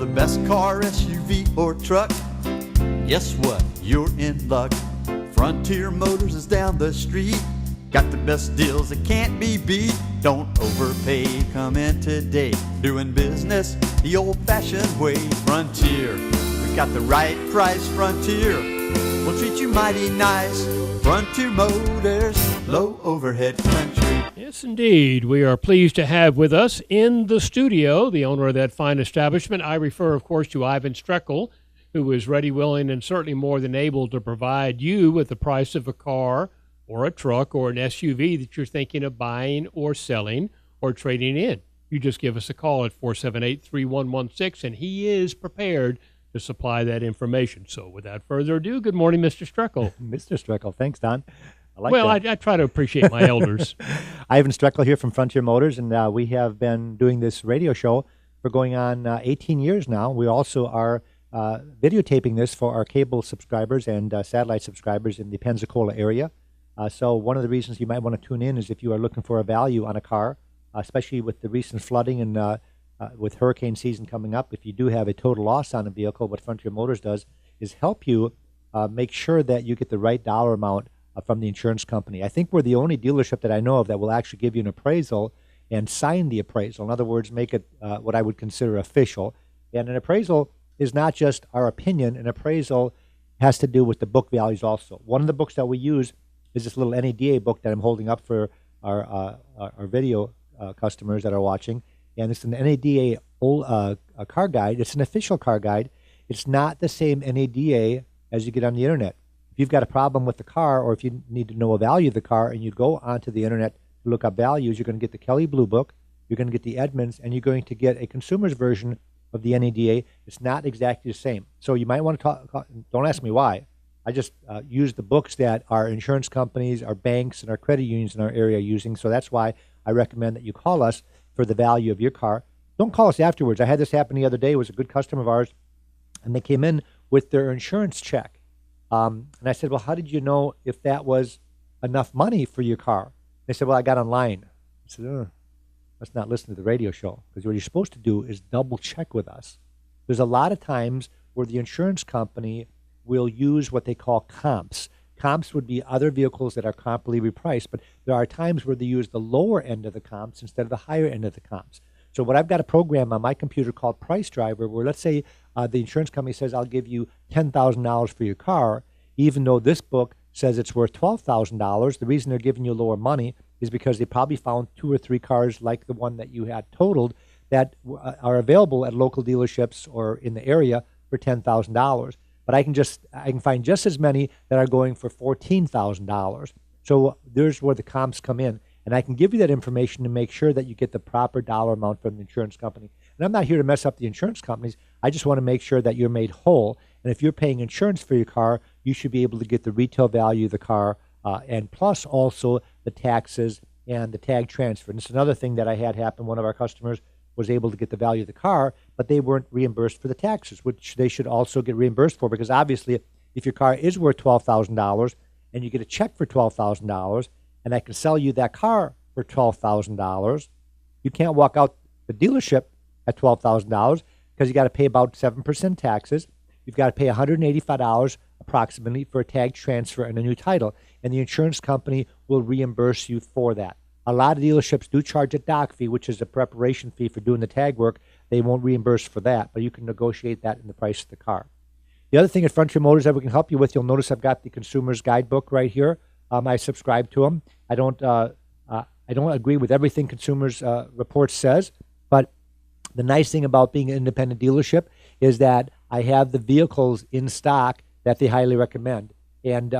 the best car, SUV, or truck, guess what? You're in luck. Frontier Motors is down the street. Got the best deals that can't be beat. Don't overpay, come in today. Doing business the old-fashioned way. Frontier, we got the right price. Frontier, we'll treat you mighty nice. Frontier Motors, low overhead country. Yes, indeed. We are pleased to have with us in the studio the owner of that fine establishment. I refer, of course, to Ivan Streckel, who is ready, willing, and certainly more than able to provide you with the price of a car or a truck or an SUV that you're thinking of buying or selling or trading in. You just give us a call at 478-3116, and he is prepared to supply that information. So without further ado, good morning, Mr. Streckel. Mr. Streckel, thanks, Don. I try to appreciate my elders. Ivan Streckel here from Frontier Motors, and we have been doing this radio show for going on 18 years now. We also are videotaping this for our cable subscribers and satellite subscribers in the Pensacola area. So one of the reasons you might want to tune in is if you are looking for a value on a car, especially with the recent flooding and with hurricane season coming up. If you do have a total loss on a vehicle, what Frontier Motors does is help you make sure that you get the right dollar amount from the insurance company. I think we're the only dealership that I know of that will actually give you an appraisal and sign the appraisal. In other words, make it what I would consider official. And an appraisal is not just our opinion. An appraisal has to do with the book values also. One of the books that we use is this little NADA book that I'm holding up for our video customers that are watching. And it's an NADA car guide. It's an official car guide. It's not the same NADA as you get on the internet. If you've got a problem with the car, or if you need to know a value of the car and you go onto the internet to look up values, you're going to get the Kelly Blue Book, you're going to get the Edmunds, and you're going to get a consumer's version of the NADA. It's not exactly the same. So you might want to talk, don't ask me why. I just use the books that our insurance companies, our banks, and our credit unions in our area are using. So that's why I recommend that you call us for the value of your car. Don't call us afterwards. I had this happen the other day. It was a good customer of ours, and they came in with their insurance check. And I said, well, how did you know if that was enough money for your car? They said, well, I got online. I said, let's not listen to the radio show, because what you're supposed to do is double check with us. There's a lot of times where the insurance company will use what they call comps. Comps would be other vehicles that are comparably repriced, but there are times where they use the lower end of the comps instead of the higher end of the comps. So what I've got a program on my computer called Price Driver, where let's say the insurance company says, I'll give you $10,000 for your car, even though this book says it's worth $12,000. The reason they're giving you lower money is because they probably found 2 or 3 cars like the one that you had totaled that are available at local dealerships or in the area for $10,000. But I can find just as many that are going for $14,000. So there's where the comps come in. And I can give you that information to make sure that you get the proper dollar amount from the insurance company. And I'm not here to mess up the insurance companies. I just want to make sure that you're made whole. And if you're paying insurance for your car, you should be able to get the retail value of the car and plus also the taxes and the tag transfer. And it's another thing that I had happen. One of our customers was able to get the value of the car, but they weren't reimbursed for the taxes, which they should also get reimbursed for, because obviously if your car is worth $12,000 and you get a check for $12,000 and I can sell you that car for $12,000, you can't walk out the dealership at $12,000 because you got to pay about 7% taxes. You've got to pay $185 approximately for a tag transfer and a new title, and the insurance company will reimburse you for that. A lot of dealerships do charge a dock fee, which is a preparation fee for doing the tag work. They won't reimburse for that, but you can negotiate that in the price of the car. The other thing at Frontier Motors that we can help you with, you'll notice I've got the Consumer's Guidebook right here. I subscribe to them. I don't agree with everything Consumer's Report says, but the nice thing about being an independent dealership is that I have the vehicles in stock that they highly recommend. And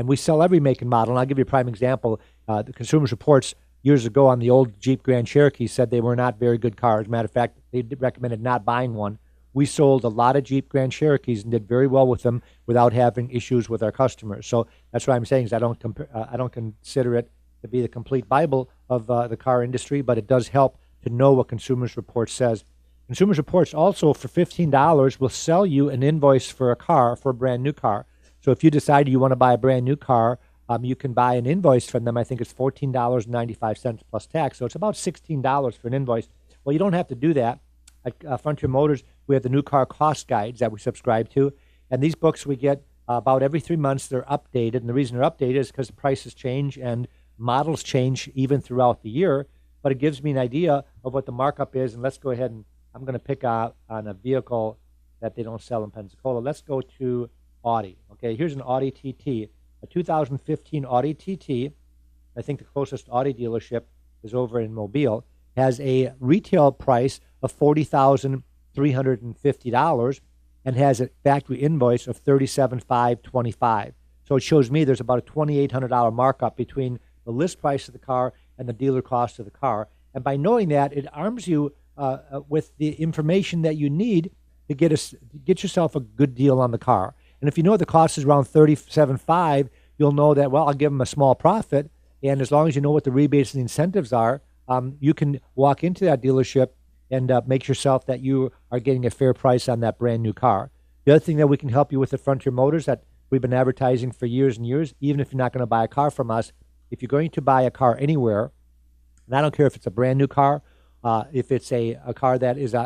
we sell every make and model. And I'll give you a prime example. The Consumer's Reports years ago on the old Jeep Grand Cherokee said they were not very good cars. Matter of fact, they recommended not buying one. We sold a lot of Jeep Grand Cherokees and did very well with them without having issues with our customers. So that's what I'm saying is I don't consider it to be the complete Bible of the car industry, but it does help to know what Consumer's Reports says. Consumer's Reports also for $15 will sell you an invoice for a car, for a brand new car. So if you decide you want to buy a brand new car, you can buy an invoice from them. I think it's $14.95 plus tax. So it's about $16 for an invoice. Well, you don't have to do that. At Frontier Motors, we have the new car cost guides that we subscribe to. And these books we get about every 3 months. They're updated. And the reason they're updated is because the prices change and models change even throughout the year. But it gives me an idea of what the markup is. And let's go ahead and I'm going to pick on a vehicle that they don't sell in Pensacola. Let's go to Audi. Okay, here's an Audi TT, a 2015 Audi TT. I think the closest Audi dealership is over in Mobile. Has a retail price of $40,350 and has a factory invoice of $37,525. So it shows me there's about a $2,800 markup between the list price of the car and the dealer cost of the car. And by knowing that, it arms you with the information that you need to get yourself a good deal on the car. And if you know the cost is around $37,500, you'll know that, well, I'll give them a small profit. And as long as you know what the rebates and incentives are, you can walk into that dealership and make yourself that you are getting a fair price on that brand new car. The other thing that we can help you with at Frontier Motors that we've been advertising for years and years, even if you're not going to buy a car from us, if you're going to buy a car anywhere, and I don't care if it's a brand new car, if it's a car that is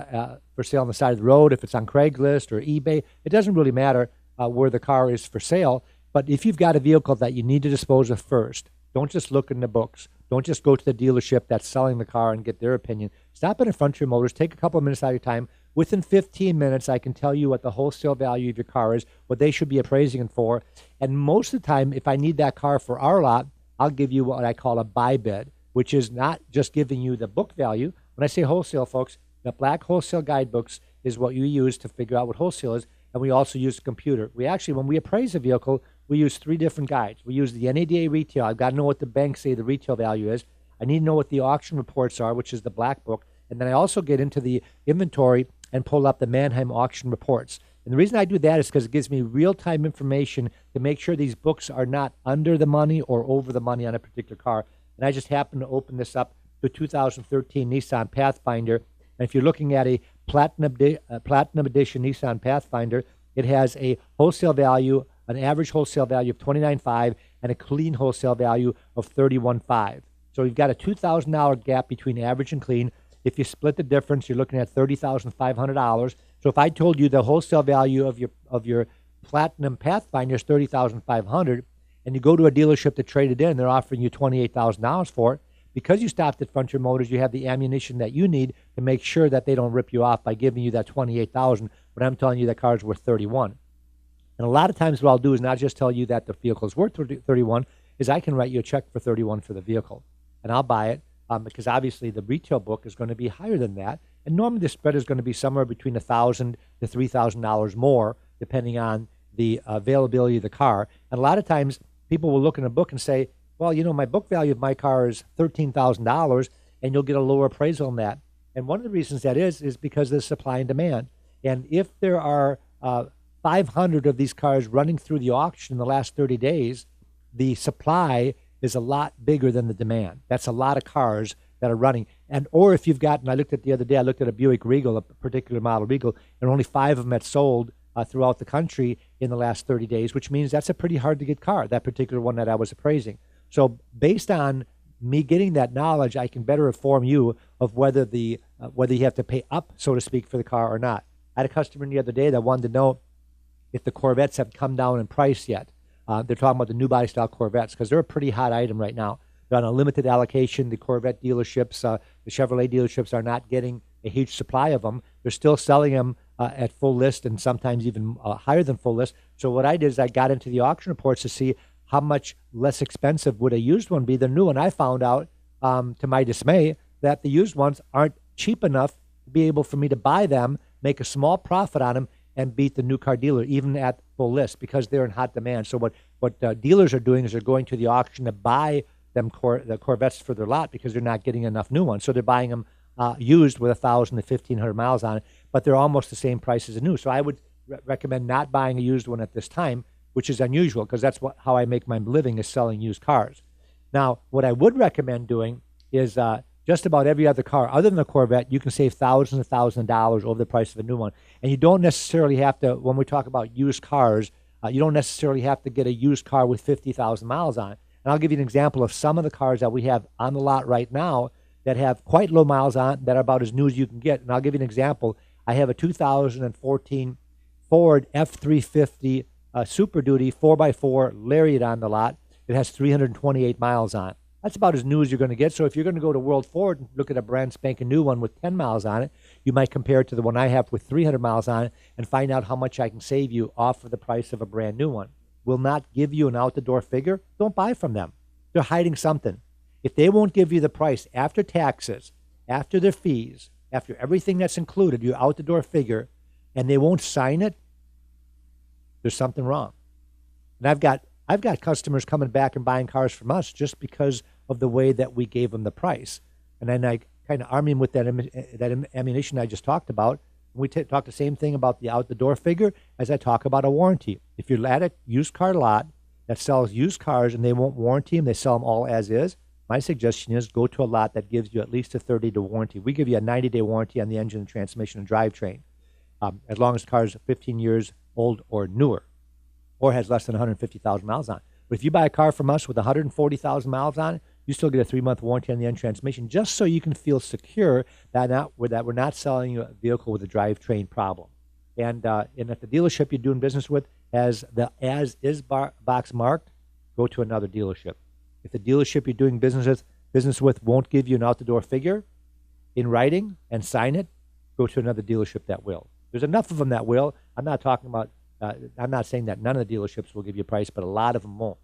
for sale on the side of the road, if it's on Craigslist or eBay, it doesn't really matter where the car is for sale. But if you've got a vehicle that you need to dispose of first, don't just look in the books. Don't just go to the dealership that's selling the car and get their opinion. Stop in at Frontier Motors. Take a couple of minutes out of your time. Within 15 minutes, I can tell you what the wholesale value of your car is, what they should be appraising it for. And most of the time, if I need that car for our lot, I'll give you what I call a buy bid, which is not just giving you the book value. When I say wholesale, folks, the black wholesale guidebooks is what you use to figure out what wholesale is. And we also use the computer. We actually, when we appraise a vehicle, we use 3 different guides. We use the NADA retail. I've got to know what the banks say the retail value is. I need to know what the auction reports are, which is the black book. And then I also get into the inventory and pull up the Mannheim auction reports. And the reason I do that is because it gives me real-time information to make sure these books are not under the money or over the money on a particular car. And I just happened to open this up to 2013 Nissan Pathfinder. And if you're looking at a Platinum Edition Nissan Pathfinder, it has a wholesale value, an average wholesale value of $29,500 and a clean wholesale value of $31,500. So you've got a $2,000 gap between average and clean. If you split the difference, you're looking at $30,500. So if I told you the wholesale value of your Platinum Pathfinder is $30,500, and you go to a dealership to trade it in, they're offering you $28,000 for it. Because you stopped at Frontier Motors, you have the ammunition that you need to make sure that they don't rip you off by giving you that $28,000 when I'm telling you that car is worth $31,000. And a lot of times what I'll do is not just tell you that the vehicle is worth $31,000, is I can write you a check for $31,000 for the vehicle. And I'll buy it because obviously the retail book is going to be higher than that. And normally the spread is going to be somewhere between $1,000 to $3,000 more, depending on the availability of the car. And a lot of times people will look in a book and say, well, you know, my book value of my car is $13,000, and you'll get a lower appraisal on that. And one of the reasons that is because of the supply and demand. And if there are 500 of these cars running through the auction in the last 30 days, the supply is a lot bigger than the demand. That's a lot of cars that are running. And or if you've got, and I looked at the other day, I looked at a Buick Regal, a particular model Regal, and only 5 of them had sold throughout the country in the last 30 days, which means that's a pretty hard to get car, that particular one that I was appraising. So based on me getting that knowledge, I can better inform you of whether whether you have to pay up, so to speak, for the car or not. I had a customer the other day that wanted to know if the Corvettes have come down in price yet. They're talking about the new body style Corvettes because they're a pretty hot item right now. They're on a limited allocation. The Corvette dealerships, the Chevrolet dealerships are not getting a huge supply of them. They're still selling them at full list and sometimes even higher than full list. So what I did is I got into the auction reports to see how much less expensive would a used one be than new. And I found out, to my dismay, that the used ones aren't cheap enough to be able for me to buy them, make a small profit on them, and beat the new car dealer, even at full list, because they're in hot demand. So what dealers are doing is they're going to the auction to buy them the Corvettes for their lot because they're not getting enough new ones. So they're buying them used with 1,000 to 1,500 miles on it, but they're almost the same price as a new. So I would recommend not buying a used one at this time, which is unusual because that's how I make my living, is selling used cars. Now, what I would recommend doing is just about every other car, other than the Corvette, you can save thousands and thousands of dollars over the price of a new one. And you don't necessarily have to, when we talk about used cars, you don't necessarily have to get a used car with 50,000 miles on it. And I'll give you an example of some of the cars that we have on the lot right now that have quite low miles on it that are about as new as you can get. And I'll give you an example. I have a 2014 Ford F-350 Super Duty 4x4 Lariat on the lot. It has 328 miles on it. That's about as new as you're going to get. So if you're going to go to World Ford and look at a brand spanking new one with 10 miles on it, you might compare it to the one I have with 300 miles on it and find out how much I can save you off of the price of a brand new one. Will not give you an out-the-door figure, don't buy from them. They're hiding something. If they won't give you the price after taxes, after their fees, after everything that's included, your out-the-door figure, and they won't sign it, there's something wrong. And I've got customers coming back and buying cars from us just because of the way that we gave them the price. And then I kind of arm him with that ammunition I just talked about. We talk the same thing about the out-the-door figure as I talk about a warranty. If you're at a used car lot that sells used cars and they won't warranty them, they sell them all as is, my suggestion is go to a lot that gives you at least a 30-day warranty. We give you a 90-day warranty on the engine and transmission and drivetrain, as long as the car is 15 years old or newer, or has less than 150,000 miles on it. But if you buy a car from us with 140,000 miles on it, you still get a 3-month warranty on the engine transmission, just so you can feel secure that we're not selling you a vehicle with a drivetrain problem. And if the dealership you're doing business with has the as-is box marked, go to another dealership. If the dealership you're doing business with won't give you an out-the-door figure in writing and sign it, go to another dealership that will. There's enough of them that will. I'm not saying that none of the dealerships will give you a price, but a lot of them won't.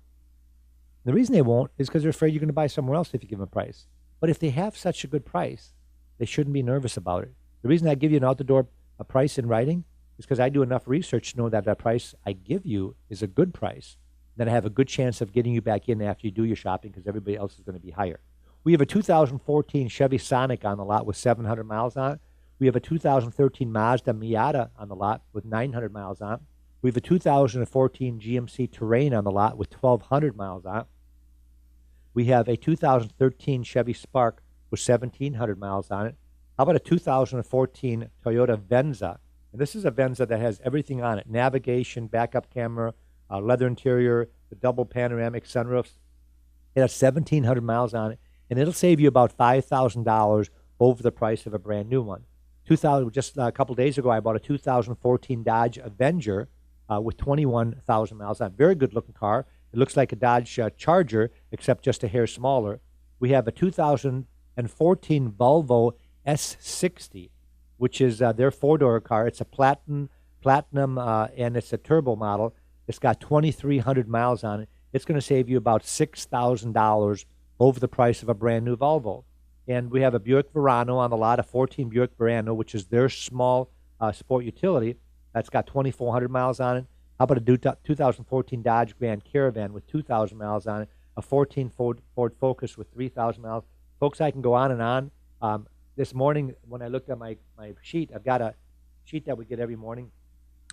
The reason they won't is because they're afraid you're going to buy somewhere else if you give them a price. But if they have such a good price, they shouldn't be nervous about it. The reason I give you an out-the-door price in writing is because I do enough research to know that price I give you is a good price. Then I have a good chance of getting you back in after you do your shopping because everybody else is going to be higher. We have a 2014 Chevy Sonic on the lot with 700 miles on it. We have a 2013 Mazda Miata on the lot with 900 miles on it. We have a 2014 GMC Terrain on the lot with 1,200 miles on it. We have a 2013 Chevy Spark with 1,700 miles on it. How about a 2014 Toyota Venza? And this is a Venza that has everything on it: navigation, backup camera, leather interior, the double panoramic sunroofs. It has 1,700 miles on it, and it'll save you about $5,000 over the price of a brand new one. Just a couple days ago, I bought a 2014 Dodge Avenger with 21,000 miles on it. Very good-looking car. It looks like a Dodge Charger, except just a hair smaller. We have a 2014 Volvo S60, which is their four-door car. It's a platinum, and it's a turbo model. It's got 2,300 miles on it. It's going to save you about $6,000 over the price of a brand new Volvo. And we have a Buick Verano on the lot, a 14 Buick Verano, which is their small sport utility. That's got 2,400 miles on it. How about a 2014 Dodge Grand Caravan with 2,000 miles on it, a 14 Ford Focus with 3,000 miles. Folks, I can go on and on. This morning, when I looked at my sheet, I've got a sheet that we get every morning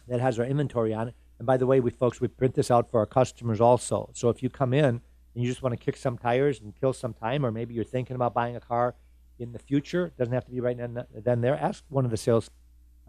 that has our inventory on it. And by the way, we print this out for our customers also. So if you come in and you just want to kick some tires and kill some time, or maybe you're thinking about buying a car in the future, it doesn't have to be right then there, ask one of the sales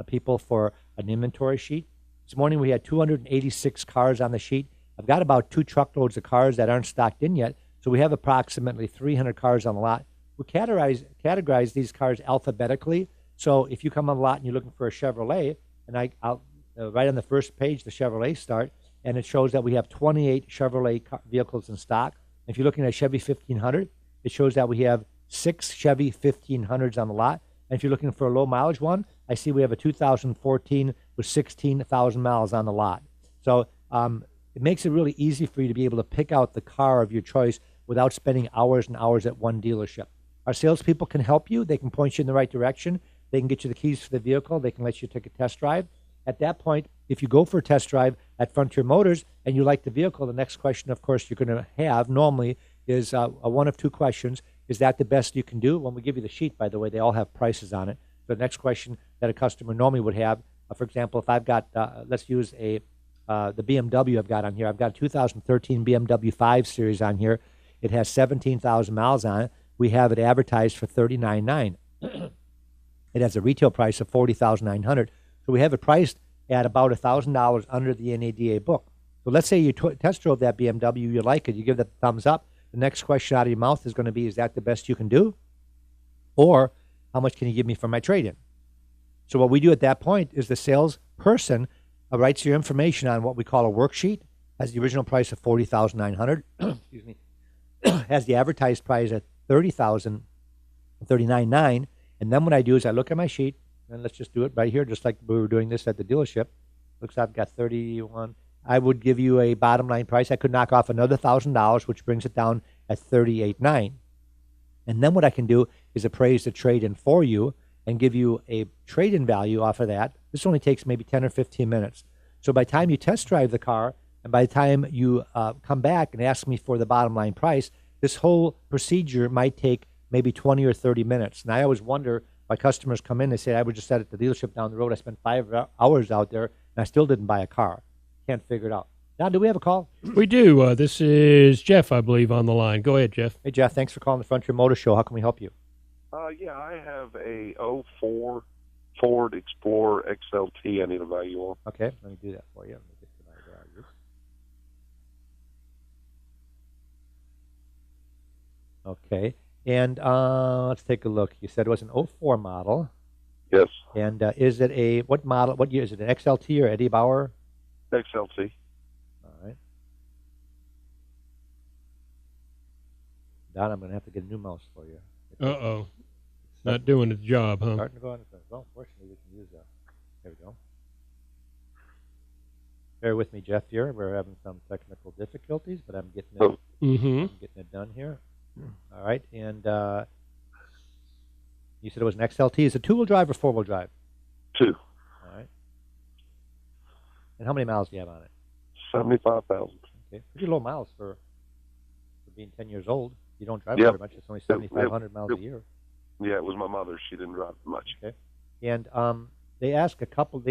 people for an inventory sheet. This morning we had 286 cars on the sheet. I've got about 2 truckloads of cars that aren't stocked in yet, so we have approximately 300 cars on the lot. We categorize these cars alphabetically, so if you come on the lot and you're looking for a Chevrolet, and I'll right on the first page, the Chevrolet start, and it shows that we have 28 Chevrolet vehicles in stock. If you're looking at Chevy 1500, it shows that we have 6 Chevy 1500s on the lot. And if you're looking for a low mileage one, I see we have a 2014 with 16,000 miles on the lot. So it makes it really easy for you to be able to pick out the car of your choice without spending hours and hours at one dealership. Our salespeople can help you. They can point you in the right direction. They can get you the keys for the vehicle. They can let you take a test drive. At that point, if you go for a test drive at Frontier Motors and you like the vehicle, the next question, of course, you're going to have normally is one of 2 questions. Is that the best you can do? When we give you the sheet, by the way, they all have prices on it. The next question that a customer normally would have, for example, if I've got, let's use the BMW I've got on here. I've got a 2013 BMW 5 Series on here. It has 17,000 miles on it. We have it advertised for $39,900. It has a retail price of $40,900. So we have it priced at about $1,000 under the NADA book. So let's say you test drove that BMW, you like it, you give that the thumbs up. The next question out of your mouth is going to be, is that the best you can do? Or how much can you give me for my trade-in? So what we do at that point is the salesperson writes your information on what we call a worksheet, has the original price of $40,900, excuse me, has the advertised price at $30,039.9, and then what I do is I look at my sheet, and let's just do it right here, just like we were doing this at the dealership. Looks like I've got 31. I would give you a bottom line price. I could knock off another $1,000, which brings it down at $38,900. And then what I can do is appraise the trade-in for you and give you a trade-in value off of that. This only takes maybe 10 or 15 minutes. So by the time you test drive the car and by the time you come back and ask me for the bottom line price, this whole procedure might take maybe 20 or 30 minutes. And I always wonder why customers come in and say, I was just at the dealership down the road. I spent 5 hours out there and I still didn't buy a car. Can't figure it out. Now, do we have a call? We do. This is Jeff, I believe, on the line. Go ahead, Jeff. Hey, Jeff. Thanks for calling the Frontier Motor Show. How can we help you? Yeah, I have a '04 Ford Explorer XLT I need a value on. Okay, let me do that for you. Let me get to my values. Okay, and let's take a look. You said it was an '04 model. Yes. And is it what model? What year is it? An XLT or Eddie Bauer? XLT. All right. Don, I'm going to have to get a new mouse for you. Uh-oh. Not doing its job, huh? Starting to go on. Well, fortunately, we can use that. There we go. Bear with me, Jeff, here. We're having some technical difficulties, but I'm getting it, I'm getting it done here. All right. And you said it was an XLT. Is it two-wheel drive or four-wheel drive? 2. All right. And how many miles do you have on it? 75,000. Okay. Pretty low miles for being 10 years old. You don't drive very much. It's only 7,500 miles a year. Yeah, it was my mother. She didn't drive much. Okay. And they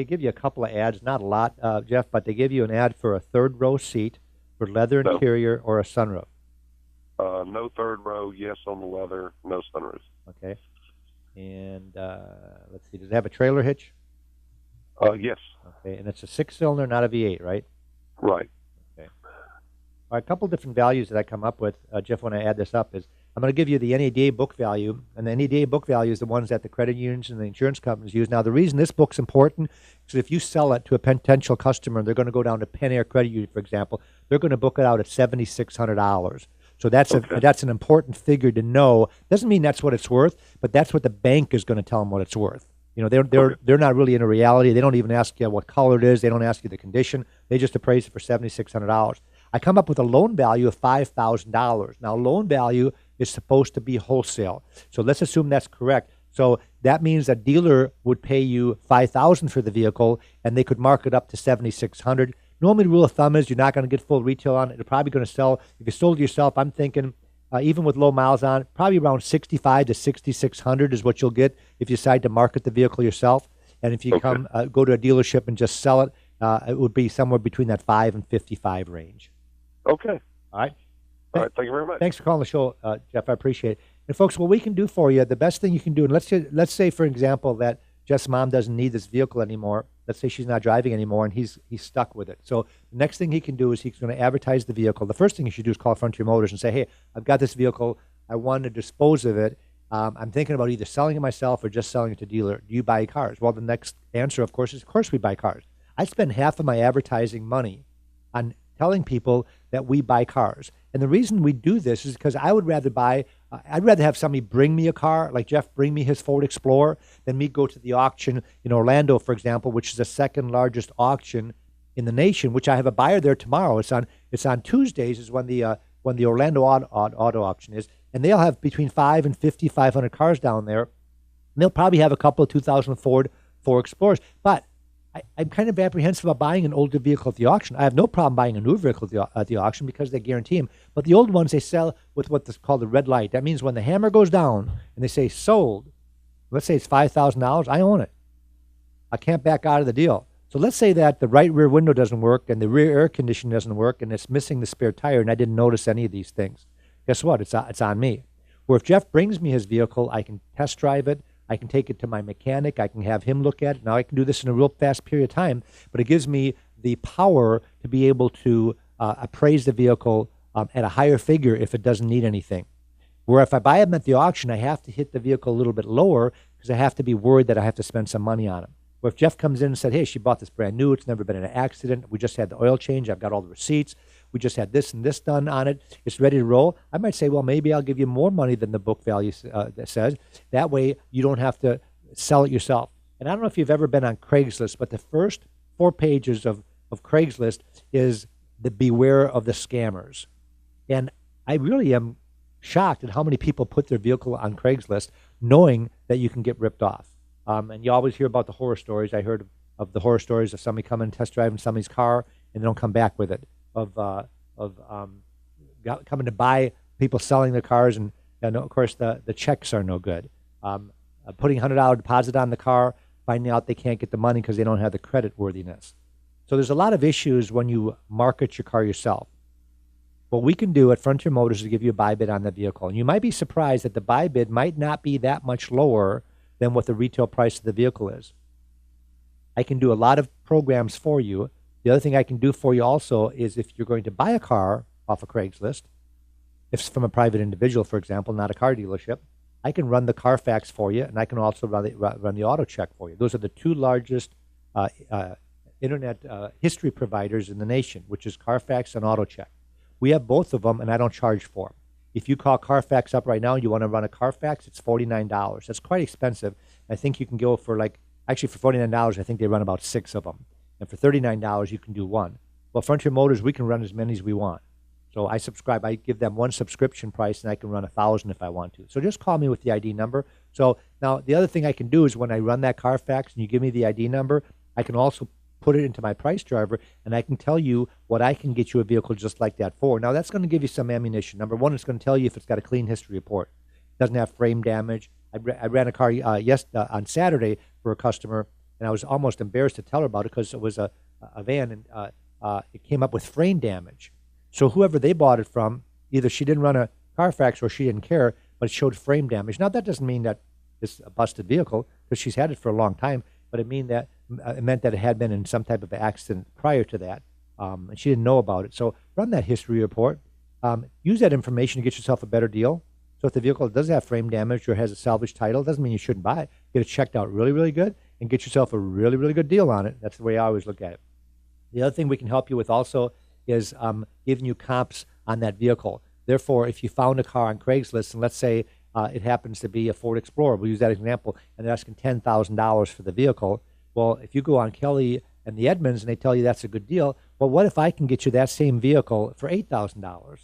give you a couple of ads, not a lot, Jeff, but they give you an ad for a third row seat for leather interior or a sunroof. No third row, yes on the leather, no sunroof. Okay. And let's see, does it have a trailer hitch? Yes. Okay, and it's a 6-cylinder, not a V8, right? Right. Okay. All right, a couple different values that I come up with, Jeff, when I add this up is I'm going to give you the NADA book value, and the NADA book value is the ones that the credit unions and the insurance companies use. Now, the reason this book's important is if you sell it to a potential customer, they're going to go down to Penn Air Credit Union, for example, they're going to book it out at $7,600. So that's an important figure to know. Doesn't mean that's what it's worth, but that's what the bank is going to tell them what it's worth. You know, they're not really in a reality. They don't even ask you what color it is. They don't ask you the condition. They just appraise it for $7,600. I come up with a loan value of $5,000. Now, loan value is supposed to be wholesale. So let's assume that's correct. So that means a dealer would pay you $5,000 for the vehicle, and they could mark it up to $7,600. Normally, the rule of thumb is you're not going to get full retail on it. You're probably going to sell, if you sold it yourself, I'm thinking, even with low miles on, probably around $6,500 to $6,600 is what you'll get if you decide to market the vehicle yourself. And if you go to a dealership and just sell it, it would be somewhere between that $5,000 and $55,000 range. Okay. All right. All right. Thank you very much. Thanks for calling the show, Jeff. I appreciate it. And folks, what we can do for you, the best thing you can do, and let's say, for example, that Jeff's mom doesn't need this vehicle anymore. Let's say she's not driving anymore, and he's stuck with it. So the next thing he can do is he's going to advertise the vehicle. The first thing you should do is call Frontier Motors and say, hey, I've got this vehicle. I want to dispose of it. I'm thinking about either selling it myself or just selling it to a dealer. Do you buy cars? Well, the next answer, of course we buy cars. I spend half of my advertising money on telling people that we buy cars. And the reason we do this is because I'd rather have somebody bring me a car, like Jeff bring me his Ford Explorer, than me go to the auction in Orlando, for example, which is the second largest auction in the nation, which I have a buyer there tomorrow. It's on Tuesdays is when the Orlando auto auction is. And they'll have between 5 and 5,500 cars down there. And they'll probably have a couple of 2000 Ford Explorers. But I'm kind of apprehensive about buying an older vehicle at the auction. I have no problem buying a new vehicle at the auction because they guarantee them. But the old ones, they sell with what's called the red light. That means when the hammer goes down and they say sold, let's say it's $5,000, I own it. I can't back out of the deal. So let's say that the right rear window doesn't work and the rear air conditioning doesn't work and it's missing the spare tire and I didn't notice any of these things. Guess what? It's on me. Where if Jeff brings me his vehicle, I can test drive it. I can take it to my mechanic. I can have him look at it. Now, I can do this in a real fast period of time, but it gives me the power to be able to appraise the vehicle at a higher figure if it doesn't need anything. Where if I buy them at the auction, I have to hit the vehicle a little bit lower because because I have to be worried that I have to spend some money on them. Or if Jeff comes in and said, hey, she bought this brand new, it's never been in an accident, we just had the oil change, I've got all the receipts, we just had this and this done on it, it's ready to roll, I might say, well, maybe I'll give you more money than the book value that says. That way you don't have to sell it yourself. And I don't know if you've ever been on Craigslist, but the first 4 pages of Craigslist is the beware of the scammers. And I really am shocked at how many people put their vehicle on Craigslist knowing that you can get ripped off. And you always hear about the horror stories. I heard of the horror stories of somebody coming and test driving somebody's car and they don't come back with it. Coming to buy, people selling their cars, and of course the checks are no good. Putting $100 deposit on the car, finding out they can't get the money because they don't have the credit worthiness. So there's a lot of issues when you market your car yourself. What we can do at Frontier Motors is give you a buy bid on the vehicle. And you might be surprised that the buy bid might not be that much lower than what the retail price of the vehicle is. I can do a lot of programs for you. The other thing I can do for you also is if you're going to buy a car off of Craigslist, if it's from a private individual, for example, not a car dealership, I can run the Carfax for you, and I can also run the auto check for you. Those are the 2 largest internet history providers in the nation, which is Carfax and AutoCheck. We have both of them, and I don't charge for them. If you call Carfax up right now and you want to run a Carfax, it's $49. That's quite expensive. I think you can go for for $49, I think they run about 6 of them. And for $39, you can do 1. Well, Frontier Motors, we can run as many as we want. So I subscribe. I give them 1 subscription price, and I can run 1,000 if I want to. So just call me with the ID number. So now the other thing I can do is when I run that Carfax and you give me the ID number, I can also put it into my price driver, and I can tell you what I can get you a vehicle just like that for. Now, that's going to give you some ammunition. Number 1, it's going to tell you if it's got a clean history report. It doesn't have frame damage. I ran a car on Saturday for a customer, and I was almost embarrassed to tell her about it because it was a van, and it came up with frame damage. So whoever they bought it from, either she didn't run a Carfax or she didn't care, but it showed frame damage. Now, that doesn't mean that it's a busted vehicle because she's had it for a long time, but it meant that it had been in some type of accident prior to that, and she didn't know about it. So run that history report. Use that information to get yourself a better deal. So if the vehicle does have frame damage or has a salvage title, it doesn't mean you shouldn't buy it. Get it checked out really, really good and get yourself a really, really good deal on it. That's the way I always look at it. The other thing we can help you with also is giving you comps on that vehicle. Therefore, if you found a car on Craigslist, and let's say it happens to be a Ford Explorer, we'll use that example, and they're asking $10,000 for the vehicle. Well, if you go on Kelly and the Edmonds and they tell you that's a good deal, well, what if I can get you that same vehicle for $8,000?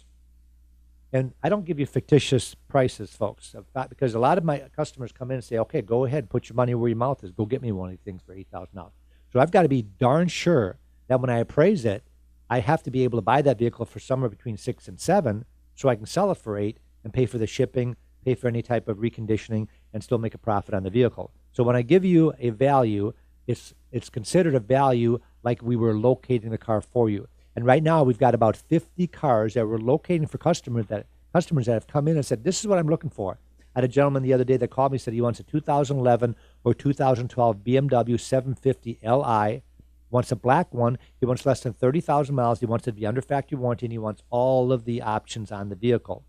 And I don't give you fictitious prices, folks, because a lot of my customers come in and say, okay, go ahead, put your money where your mouth is. Go get me one of these things for $8,000. So I've got to be darn sure that when I appraise it, I have to be able to buy that vehicle for somewhere between 6 and 7 so I can sell it for 8 and pay for the shipping, pay for any type of reconditioning, and still make a profit on the vehicle. So when I give you a value, it's considered a value like we were locating the car for you. And right now we've got about 50 cars that we're locating for customers that have come in and said, this is what I'm looking for. I had a gentleman the other day that called me and said he wants a 2011 or 2012 BMW 750 Li, wants a black one, he wants less than 30,000 miles, he wants it to be under factory warranty, and he wants all of the options on the vehicle.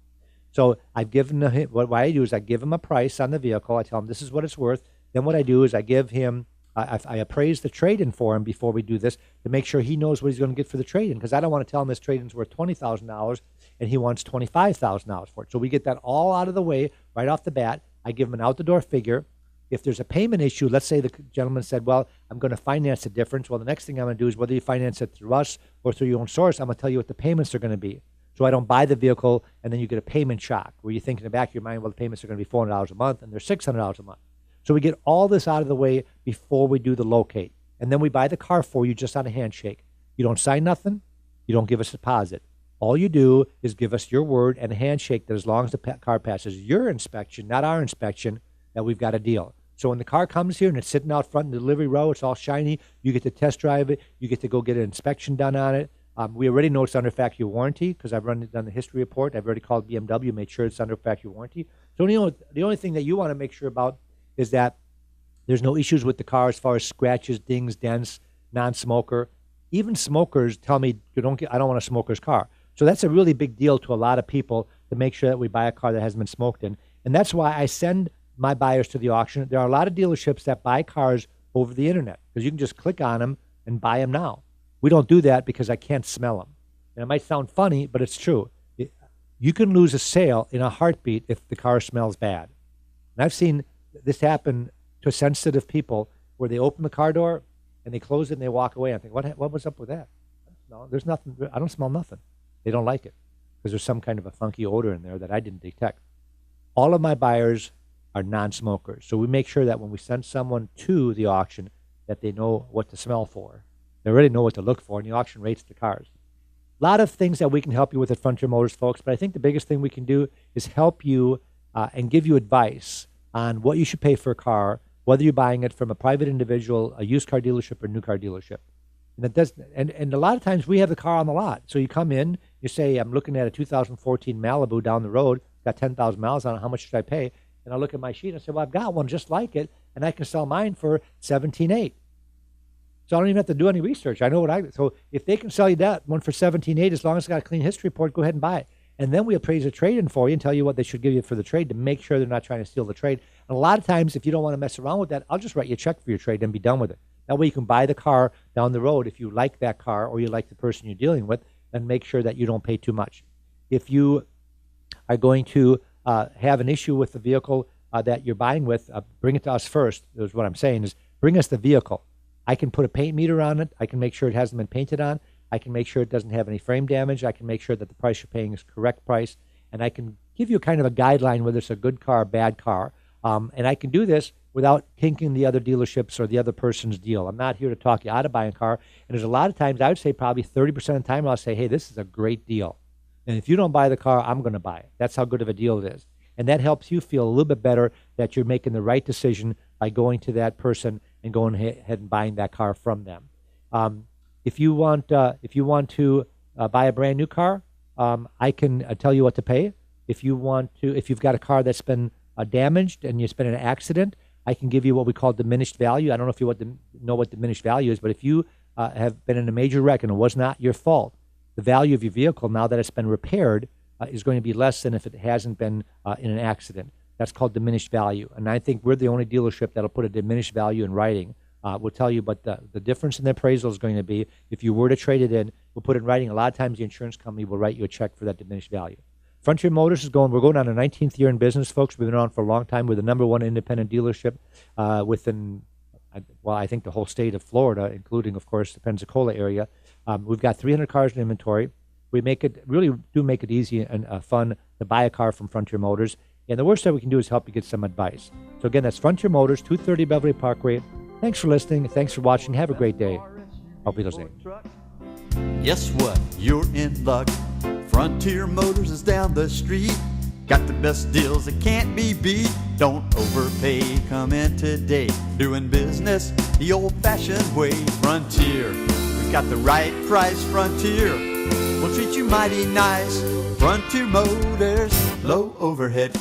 So I've given him, what I do is I give him a price on the vehicle, I tell him this is what it's worth, then what I do is I give him, I appraise the trade-in for him before we do this to make sure he knows what he's going to get for the trade-in, because I don't want to tell him his trade-in's worth $20,000 and he wants $25,000 for it. So we get that all out of the way right off the bat. I give him an out-the-door figure. If there's a payment issue, let's say the gentleman said, well, I'm going to finance the difference. Well, the next thing I'm going to do is whether you finance it through us or through your own source, I'm going to tell you what the payments are going to be. So I don't buy the vehicle and then you get a payment shock where you think in the back of your mind, well, the payments are going to be $400 a month and they're $600 a month. So we get all this out of the way before we do the locate. And then we buy the car for you just on a handshake. You don't sign nothing. You don't give us a deposit. All you do is give us your word and a handshake that as long as the car passes your inspection, not our inspection, that we've got a deal. So when the car comes here and it's sitting out front in the delivery row, it's all shiny, you get to test drive it, you get to go get an inspection done on it. We already know it's under factory warranty because I've done the history report. I've already called BMW, made sure it's under factory warranty. So the only thing that you want to make sure about is that there's no issues with the car as far as scratches, dings, dents, non-smoker. Even smokers tell me, I don't want a smoker's car. So that's a really big deal to a lot of people to make sure that we buy a car that hasn't been smoked in. And that's why I send my buyers to the auction. There are a lot of dealerships that buy cars over the internet because you can just click on them and buy them now. We don't do that because I can't smell them. And it might sound funny, but it's true. You can lose a sale in a heartbeat if the car smells bad. And I've seen this happen to sensitive people where they open the car door and they close it and they walk away. I think, what was up with that? No, there's nothing. I don't smell nothing. They don't like it because there's some kind of a funky odor in there that I didn't detect. All of my buyers are non-smokers. So we make sure that when we send someone to the auction that they know what to smell for. They already know what to look for, and the auction rates the cars. A lot of things that we can help you with at Frontier Motors, folks, but I think the biggest thing we can do is help you and give you advice on what you should pay for a car, whether you're buying it from a private individual, a used car dealership, or a new car dealership. And a lot of times we have the car on the lot. So you come in, you say, I'm looking at a 2014 Malibu down the road, got 10,000 miles on it, how much should I pay? And I look at my sheet and I say, well, I've got one just like it, and I can sell mine for $17,800. So I don't even have to do any research. I know so if they can sell you that one for $17,800, as long as it's got a clean history report, go ahead and buy it. And then we appraise a trade-in for you and tell you what they should give you for the trade to make sure they're not trying to steal the trade. And a lot of times, if you don't want to mess around with that, I'll just write you a check for your trade and be done with it. That way you can buy the car down the road if you like that car or you like the person you're dealing with, and make sure that you don't pay too much. If you are going to have an issue with the vehicle that you're buying with, bring it to us first. Is what I'm saying is bring us the vehicle. I can put a paint meter on it. I can make sure it hasn't been painted on. I can make sure it doesn't have any frame damage. I can make sure that the price you're paying is correct price. And I can give you kind of a guideline whether it's a good car or bad car. And I can do this without kinking the other dealerships or the other person's deal. I'm not here to talk you out of buying a car. And there's a lot of times, I would say probably 30% of the time, I'll say, hey, this is a great deal. And if you don't buy the car, I'm going to buy it. That's how good of a deal it is. And that helps you feel a little bit better that you're making the right decision by going to that person and going ahead and buying that car from them. If you want to buy a brand new car, I can tell you what to pay. If you've got a car that's been damaged and it's been in an accident, I can give you what we call diminished value. I don't know if you know what diminished value is, but if you have been in a major wreck and it was not your fault, the value of your vehicle, now that it's been repaired, is going to be less than if it hasn't been in an accident. That's called diminished value. And I think we're the only dealership that'll put a diminished value in writing. We'll tell you what the difference in the appraisal is going to be. If you were to trade it in, we'll put it in writing. A lot of times the insurance company will write you a check for that diminished value. Frontier Motors we're going on our 19th year in business, folks. We've been around for a long time. We're the number one independent dealership within, I think the whole state of Florida, including, of course, the Pensacola area. We've got 300 cars in inventory. We really do make it easy and fun to buy a car from Frontier Motors. And the worst that we can do is help you get some advice. So again, that's Frontier Motors, 230 Beverly Parkway. Thanks for listening. Thanks for watching. Have a great day. Hope you listening. Guess what? You're in luck. Frontier Motors is down the street. Got the best deals that can't be beat. Don't overpay. Come in today. Doing business the old-fashioned way. Frontier. We've got the right price. Frontier. We'll treat you mighty nice. Frontier Motors. Low overhead.